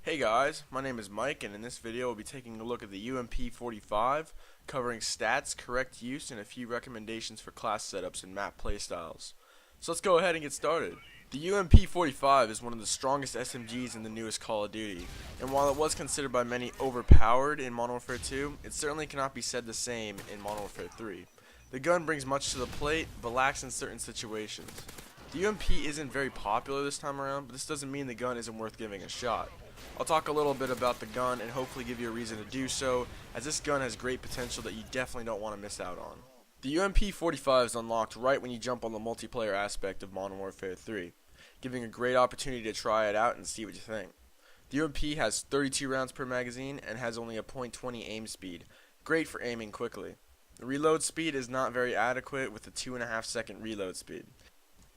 Hey guys, my name is Mike, and in this video we'll be taking a look at the UMP45, covering stats, correct use, and a few recommendations for class setups and map playstyles. So let's go ahead and get started. The UMP45 is one of the strongest SMGs in the newest Call of Duty, and while it was considered by many overpowered in Modern Warfare 2, it certainly cannot be said the same in Modern Warfare 3. The gun brings much to the plate, but lacks in certain situations. The UMP isn't very popular this time around, but this doesn't mean the gun isn't worth giving a shot. I'll talk a little bit about the gun and hopefully give you a reason to do so, as this gun has great potential that you definitely don't want to miss out on. The UMP45 is unlocked right when you jump on the multiplayer aspect of Modern Warfare 3, giving a great opportunity to try it out and see what you think. The UMP has 32 rounds per magazine and has only a .20 aim speed, great for aiming quickly. The reload speed is not very adequate with a 2.5 second reload speed.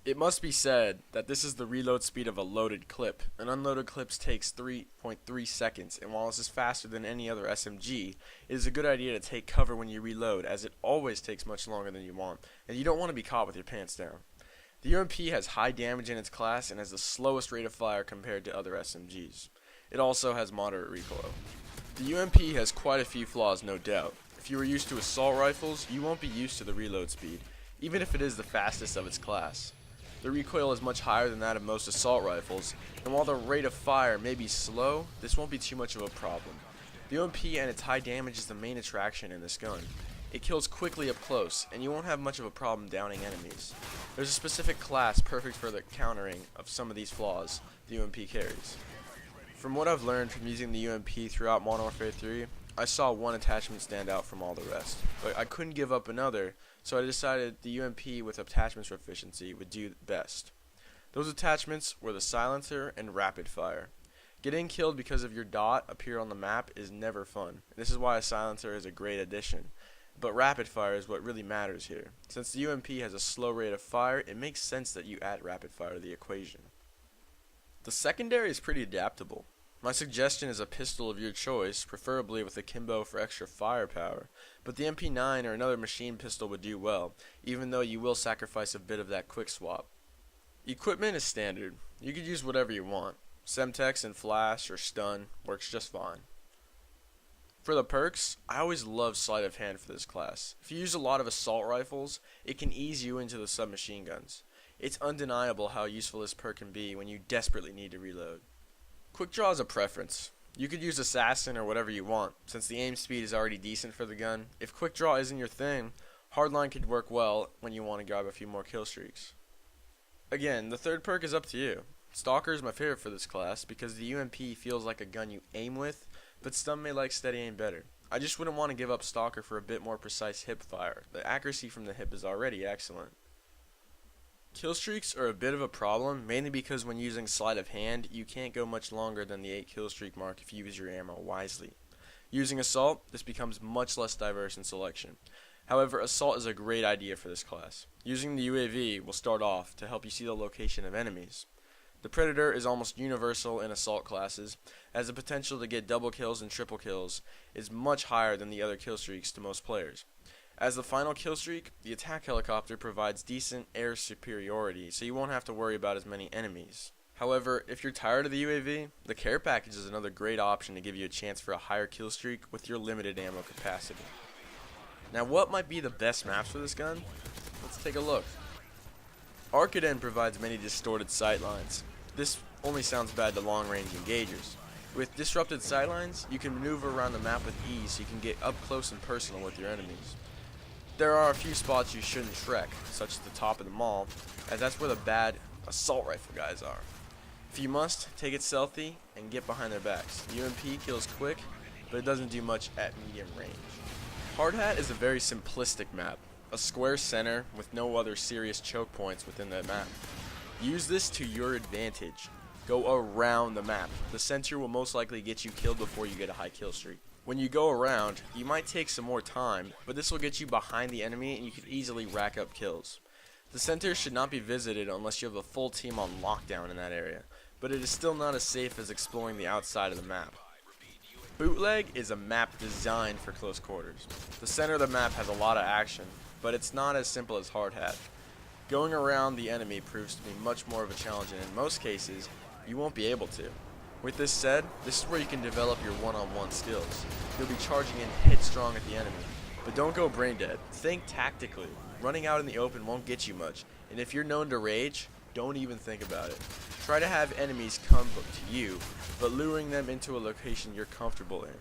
It must be said that this is the reload speed of a loaded clip. An unloaded clip takes 3.3 seconds, and while this is faster than any other SMG, it is a good idea to take cover when you reload, as it always takes much longer than you want, and you don't want to be caught with your pants down. The UMP has high damage in its class and has the slowest rate of fire compared to other SMGs. It also has moderate recoil. The UMP has quite a few flaws, no doubt. If you are used to assault rifles, you won't be used to the reload speed, even if it is the fastest of its class. The recoil is much higher than that of most assault rifles, and while the rate of fire may be slow, this won't be too much of a problem. The UMP and its high damage is the main attraction in this gun. It kills quickly up close, and you won't have much of a problem downing enemies. There's a specific class perfect for the countering of some of these flaws the UMP carries. From what I've learned from using the UMP throughout Modern Warfare 3, I saw one attachment stand out from all the rest, but I couldn't give up another, so I decided the UMP with attachments proficiency would do best. Those attachments were the silencer and rapid fire. Getting killed because of your dot appear on the map is never fun. This is why a silencer is a great addition, but rapid fire is what really matters here. Since the UMP has a slow rate of fire, it makes sense that you add rapid fire to the equation. The secondary is pretty adaptable. My suggestion is a pistol of your choice, preferably with a Kimbo for extra firepower, but the MP9 or another machine pistol would do well, even though you will sacrifice a bit of that quick swap. Equipment is standard. You could use whatever you want. Semtex and flash or stun works just fine. For the perks, I always love sleight of hand for this class. If you use a lot of assault rifles, it can ease you into the submachine guns. It's undeniable how useful this perk can be when you desperately need to reload. Quick draw is a preference. You could use assassin or whatever you want, since the aim speed is already decent for the gun. If quick draw isn't your thing, hardline could work well when you want to grab a few more kill streaks. Again, the third perk is up to you. Stalker is my favorite for this class because the UMP feels like a gun you aim with, but some may like steady aim better. I just wouldn't want to give up Stalker for a bit more precise hip fire. The accuracy from the hip is already excellent. Kill streaks are a bit of a problem, mainly because when using sleight of hand, you can't go much longer than the 8 kill streak mark if you use your ammo wisely. Using assault, this becomes much less diverse in selection. However, assault is a great idea for this class. Using the UAV will start off to help you see the location of enemies. The Predator is almost universal in assault classes, as the potential to get double kills and triple kills is much higher than the other kill streaks to most players. As the final kill streak, the attack helicopter provides decent air superiority, so you won't have to worry about as many enemies. However, if you're tired of the UAV, the care package is another great option to give you a chance for a higher kill streak with your limited ammo capacity. Now, what might be the best maps for this gun? Let's take a look. Arcaden provides many distorted sightlines. This only sounds bad to long-range engagers. With disrupted sightlines, you can maneuver around the map with ease so you can get up close and personal with your enemies. There are a few spots you shouldn't trek, such as the top of the mall, as that's where the bad assault rifle guys are. If you must, take it stealthy and get behind their backs. The UMP kills quick, but it doesn't do much at medium range. Hard Hat is a very simplistic map, a square center with no other serious choke points within the map. Use this to your advantage. Go around the map. The center will most likely get you killed before you get a high kill streak. When you go around, you might take some more time, but this will get you behind the enemy and you can easily rack up kills. The center should not be visited unless you have a full team on lockdown in that area, but it is still not as safe as exploring the outside of the map. Bootleg is a map designed for close quarters. The center of the map has a lot of action, but it's not as simple as Hard Hat. Going around the enemy proves to be much more of a challenge, and in most cases, you won't be able to. With this said, this is where you can develop your one-on-one skills. You'll be charging in headstrong at the enemy, but don't go brain dead. Think tactically. Running out in the open won't get you much, and if you're known to rage, don't even think about it. Try to have enemies come to you, but luring them into a location you're comfortable in.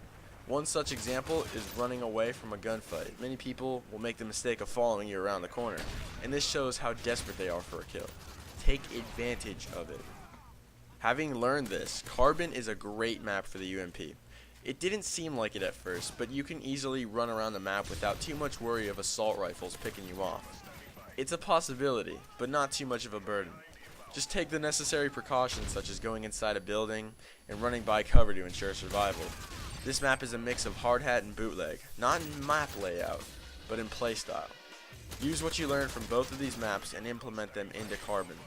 One such example is running away from a gunfight. Many people will make the mistake of following you around the corner, and this shows how desperate they are for a kill. Take advantage of it. Having learned this, Carbon is a great map for the UMP. It didn't seem like it at first, but you can easily run around the map without too much worry of assault rifles picking you off. It's a possibility, but not too much of a burden. Just take the necessary precautions such as going inside a building and running by cover to ensure survival. This map is a mix of hard hat and bootleg, not in map layout, but in playstyle. Use what you learned from both of these maps and implement them into Carbon.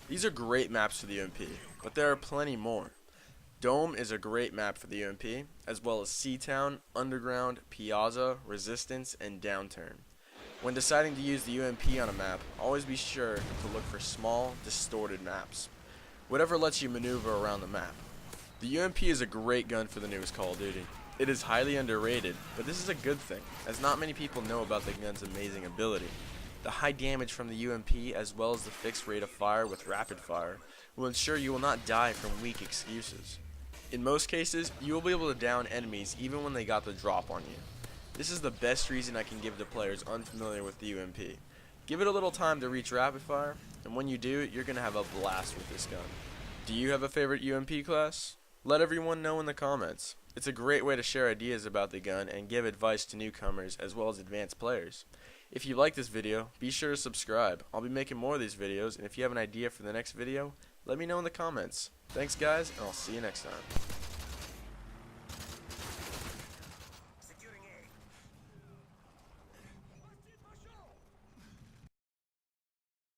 These are great maps for the UMP, but there are plenty more. Dome is a great map for the UMP, as well as Seatown, Underground, Piazza, Resistance, and Downturn. When deciding to use the UMP on a map, always be sure to look for small, distorted maps. Whatever lets you maneuver around the map. The UMP is a great gun for the newest Call of Duty. It is highly underrated, but this is a good thing, as not many people know about the gun's amazing ability. The high damage from the UMP, as well as the fixed rate of fire with rapid fire, will ensure you will not die from weak excuses. In most cases, you will be able to down enemies even when they got the drop on you. This is the best reason I can give to players unfamiliar with the UMP. Give it a little time to reach rapid fire, and when you do, you're going to have a blast with this gun. Do you have a favorite UMP class? Let everyone know in the comments. It's a great way to share ideas about the gun and give advice to newcomers as well as advanced players. If you like this video, be sure to subscribe. I'll be making more of these videos, and if you have an idea for the next video, let me know in the comments. Thanks guys, and I'll see you next time.